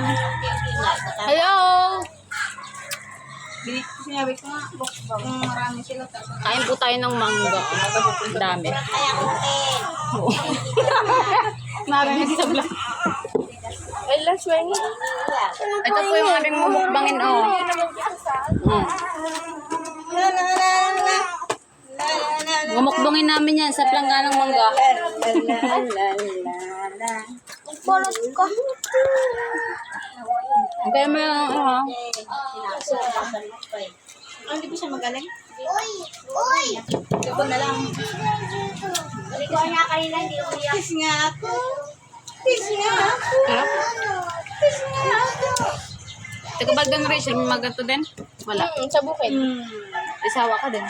Hello! Sinabi ko nga, kung marami sila. Kain po tayo ng mangga. Ang dami. Narinig sa vlog. Ay, last one. Ito po yung aming mumukbangin, oh. Mumukbangin namin yan sa plangganang mangga. Bonus ko. Kaya may, Hindi ba siya magaling? Uy! Ito na lang. Ikaw niya kanina, hindi umiyak. Kiss nga ako. Kiss nga ako. Kiss nga ako. Teka ba doon, Rachel? May magato din? Wala. Sa bukid. Isawa ka din.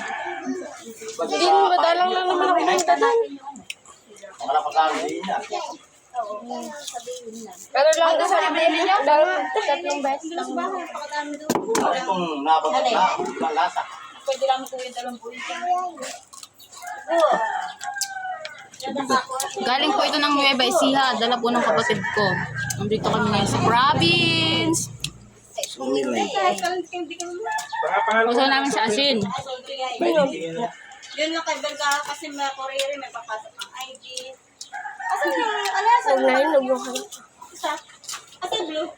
Hindi mo ba dalang lang naman ako punta doon? Para pagkain na. Pero lang doon sa libre niyo? Tatlong beses lang. Ano itong nababot na? Ibang lasa. Pwede lang ko yung dalawang buhay. Galing po ito ng Nueva Ecija. Dala po ng kapatid ko. Nandito kami ngayon sa province. Gusto namin sa asin. Yun lang kay Belga kasi may courier, may papasok ang ID. Asan yung, ano yan? Saan na yun? Isa? Asan blue?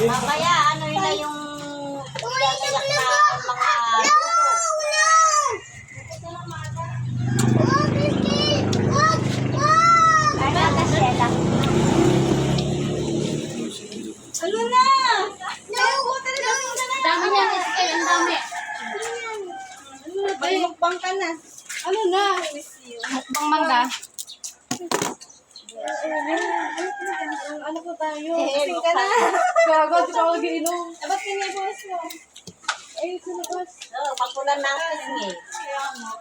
Kaya ano yun na yung pinagayak na mga ano na? Dami niya, ang dami. Mukbang ka na. Ano na? Mukbang mangga. Ano po tayo? Gising ka na. Gago, di ba ako giinom? Ba't kanya boss mo? Ay, sino boss? Oo, papulan na ako kasi. Kaya mo.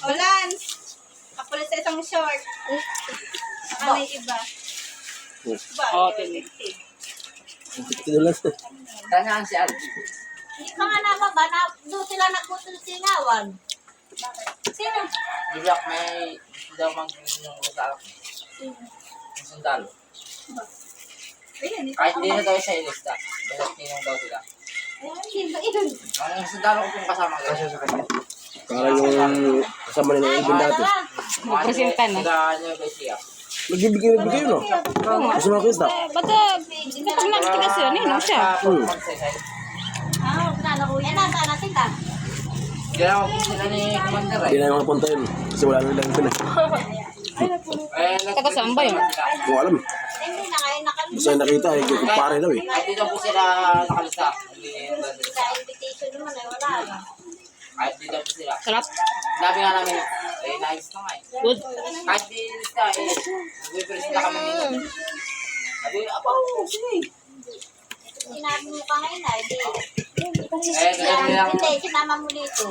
Olan! Kapulit sa isang short. Saka may iba. Iba, Tangaan si Aldi. mga naman ba na doon sila nagputusingawan? Sino? Biyak may daw mag-inom yung usalak. Yung sundalo. Ayun, Kahit hindi na daw siya ilista. Biyak ninong daw sila. ayun. Ano yung sundalo ko pong kasama ko? Para yung kasama nila yung ibon dati. Presenta na. Sila niyo ba siya? Nagbibigay no? Gusto mo kita? Ba't pag nagtigas sila, ninom siya. Yan na, sana sila. Hindi na ako sila ni Commander Hindi na yung mapunta yun. Kasi wala na nilang ibon eh. Taga saan ba yun? Kung alam. Hindi na kayo nakalista. Basta yung nakita eh. Pare daw eh. Kahit dito po sila nakalista. Hindi Sa invitation naman ay wala. kahit dito po sila. Sarap. Sabi nga namin, nice na nga eh. Good. Kahit di lista nagpipresenta kami nito. Sabi, sige. Sinabi mo pa ngayon ay di. Ganun lang. Hindi, sinama mo dito.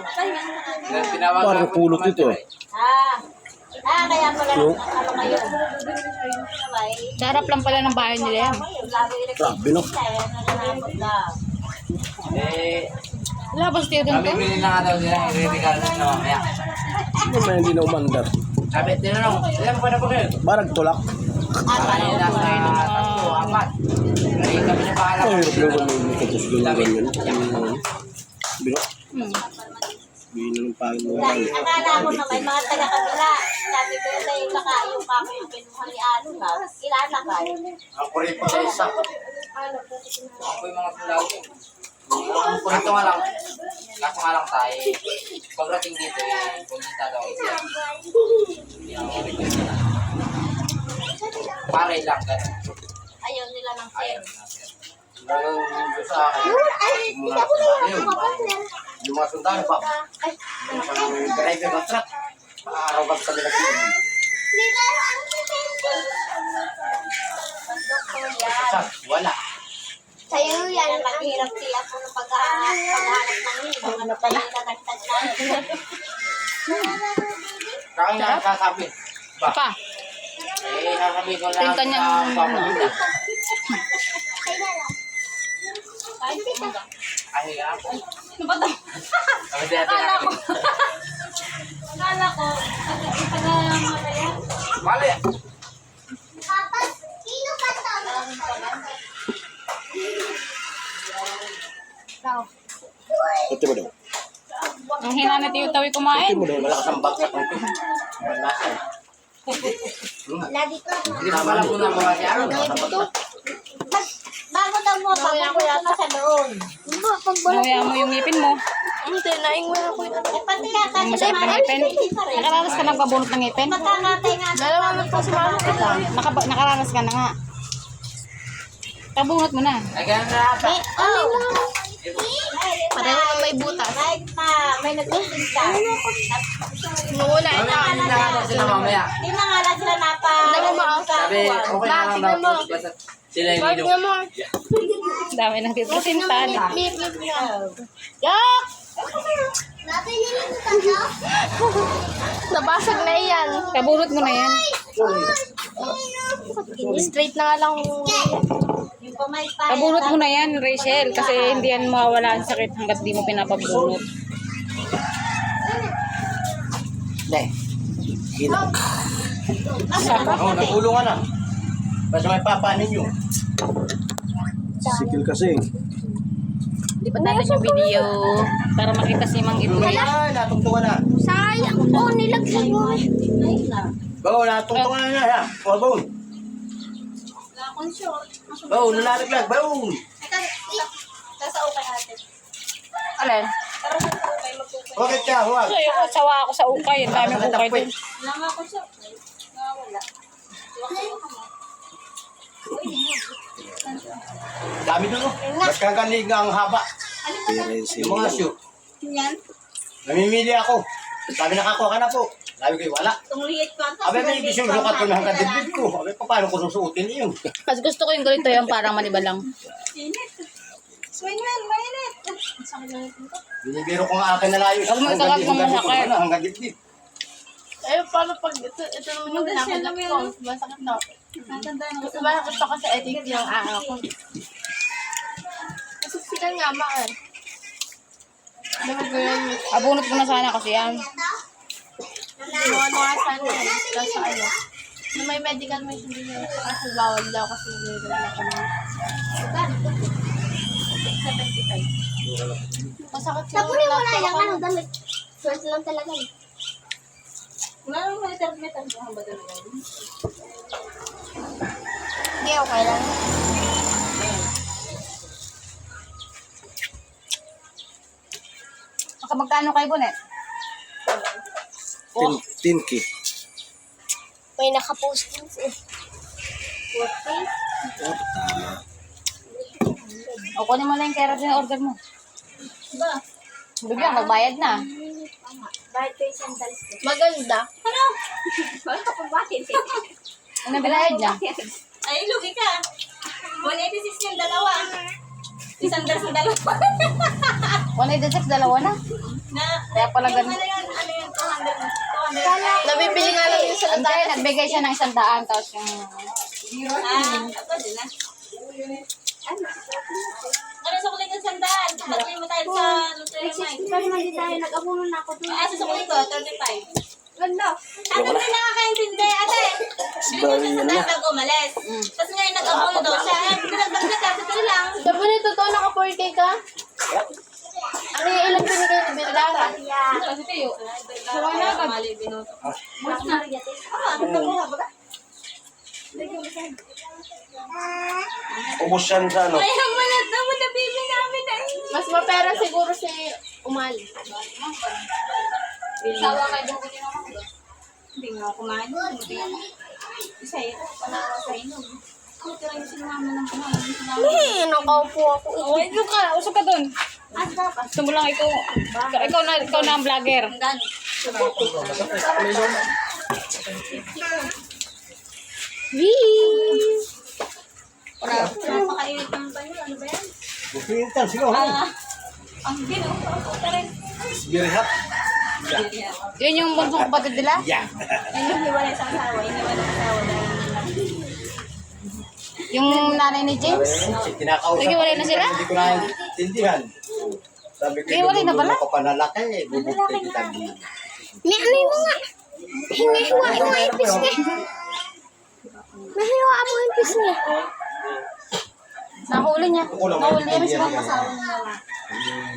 Tinawag Parang pulot dito eh. Kaya pala ano kayo. Sarap lang pala ng bahay nila yan. Grabe no? Wala ba siya doon to? bibili na nga daw nila, i-regalo na mamaya. Ano may hindi na umandar? Sabi, tinanong, ilan pa na po kayo? Barag tulak. Ay, nasa tatlo, apat. Ay, kami na bahala. Ang hirap yung tapos ganyan. Bino? Bino ng pangin mo. Akala ko na may mga taga-kabila. Sabi ko na yung baka yung kami yung pinuha ni Ano na. Kilala ka. Ako rin po sa isa. Ako yung mga sulaw. Kaso nga lang, tayo. Pagdating dito, pumunta daw siya. Hindi ako request na. Pare lang, gano'n. Ayaw nila ng Ayaw sale. na sir. Lalo yung sa akin. Yung mga sundalo pa. Yung driver ng truck. Araw ka sa nila. Wala. Sa'yo yan, naghihirap siya po ng paghahanap ng hilo. Ano pa lang nanagtag na. Kaya nga sasabi. Ba? Pa. Sasabi ko lang Yung kanyang, pamamita. Ay, ako. Ano ba ito? Sabi natin natin. Akala ko, pag Bali. Ito mo daw. Ang hina na tiyo tawi kumain. Ito mo daw. Malakas ang bagsak ng ito. Malasa eh. Lagi ko. Hindi pa pala po na mga si Aaron. Bago daw mo, pagkukuha ka sa doon. Nawaya mo yung ngipin mo. Hindi, naingwala ko yun. Eh, pati yata Yung masakit ng ngipin. Nakaranas ka ng pabunot ng ngipin? Magkakatay nga. Dalawa na po si mama. Nakaranas ka na nga. Pabunot mo na. Ay, ganun na ata. Pareho na may butas. May nagsisinta. Nawala Mamaya, hindi na nga sila mamaya. Hindi na nga lang sila napa. Sabi, okay na lang daw. Basta sila yung nilong. Dami ng titintan. Yak! Nabasag na yan. Pabunot mo na yan. Straight na nga lang. Yung pamay pa. Pabunot mo na yan, Rachel. Kasi hindi yan mawawala ang sakit hanggat di mo pinapabunot. Nay. Hilang. Oo, nagulungan na. Basta may papanin nyo. Sikil kasi. Lipat natin yung video para makita si Mang Ito. Ay, natungtungan na. Sayang. Oh, nilagyan mo. Bawo, natungtungan na ha. O, bawo. Bawo, nalalaglag. Bawo. Sasao kay ate. Alin? Bakit ka? Huwag. So, yun, sawa ako sa ukay. Ang daming ukay dun. Lama ko siya. Nawala. Dami doon, oh. Mas kagaling ang haba. Pero Yung mga shoe. Yan. Namimili ako. Sabi, nakakuha ka na po. Sabi ko, wala. Tungliit ko. Sabi, may ibig lukat ko na hanggang dibdib ko. Sabi ko, paano ko susuotin yun? Kasi gusto ko yung ganito yung parang manibalang. Init. Swing man, mainit. Sakit na ito. Binibiro ko nga akin na layo. Huwag mo isakap ng Hanggang masakit. dibdib ko na, hanggang dibdib. Eh, paano pag ito naman yung pinakagat ko? Masakit na. Masakit pa kasi edit yung araw ko. Nasusikan nga ma eh. Dapat ko yun. Abunot ko na sana kasi yan. Ginawa ko nga sana eh. Kasi ano. Nung may medical may hindi na kasi bawal daw kasi hindi na kami. 75. Masakit yung Tapunin mo na laptop yung ko. ano, damit. Short lang talaga eh. Wala naman metal ang ba talaga yun? Hindi, okay lang. Magkano kayo po, Net? Tinki. May nakapost din eh. O, kunin mo lang yung carrot na order mo. Ba? Bigyan, magbayad na. Bakit ko yung sandals ko? Maganda. Ano? Wala ka pa bakit eh. Ano bilayad niya? Ay, lugi ka. 186 yung dalawa. Isang dalawa. 186, dalawa na. Na, Kaya pala yung ganun. ano yun, 200. Nabibili nga lang yung sa Hindi, nagbigay siya ng 100, tapos yung... ako din ah. Ano sa kulit ng sandaan? Pagkakli mo tayo sa Nutrimite. 60 pa naman din tayo. Nag-abuno na ako doon. Ah, sa kulit ko, 35. Ganda. Ano din nakakaintindi, ate? Binigyan siya sa dahil bago umalis. Tapos ngayon nag-abono daw siya. Eh, binagdag na kasi ito lang. Sabi nito to, naka-4K ka? Ano yung ilang pinigay na binilala? Kasi tayo. Sawa na agad. Mali, binoto. Mas nariyate. Ano ba ba? Ubus yan sa ano. Ay, ang manat naman na baby namin ay. Mas mapera siguro si Umali. Sawa kayo doon ko tinawag doon. Hindi nga ako kumain. Hindi ako. Isa yun. Panawa sa ino. Ako tira yung sinama ng kumain. Nakaupo ako. Oh, ito ka, usap ka doon. Ah, dapat. Gusto mo lang ikaw na ang vlogger. Ang gano'n. Napakainit ng panyo. Ano ba yan? Bukintan, sige. Ang gino. Tarin. Birihat. Yun yung bunsong kapatid nila? Yeah. Yun yung hiwalay sa asawa. Iniwan ng asawa dahil Yung nanay ni James? Kinakausap. Naghiwalay na sila? Hindi ko na intindihan. Sabi ko, Naghiwalay na pala? ka pa na laki, bubukti kita. Ni ano yung mga? Hingi-hiwa, ipis ni. Nahiwaan mo yung fish niya. Nahuli niya. Nahuli niya rin siya.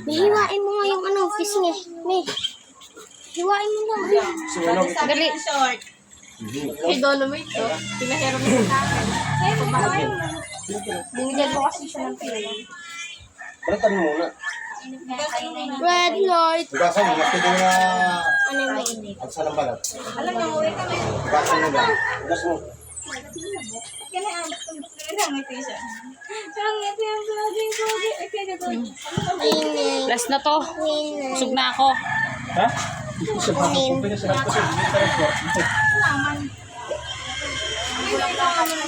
Nahiwain mo nga yung fish niya. May. Hiwain mo lang. Dali. Short. Kay Dolomite to. Pinahero mo sa akin. Binigyan ko kasi siya ng pila. Balitan mo muna. Red light. Bukasan mo, mas tigil na Ano yung at sa lambalat. Alam niyo, uwi kami. Bukasan mo ba? Bukas mo. Kaya ang ngiti siya. Pero ang ngiti ang laging pogi. Ay, kaya doon. Last na to. Busog na ako. Ha? Isa pa ako. Pwede sa lahat kasi. Naman. Ay, kailangan mo na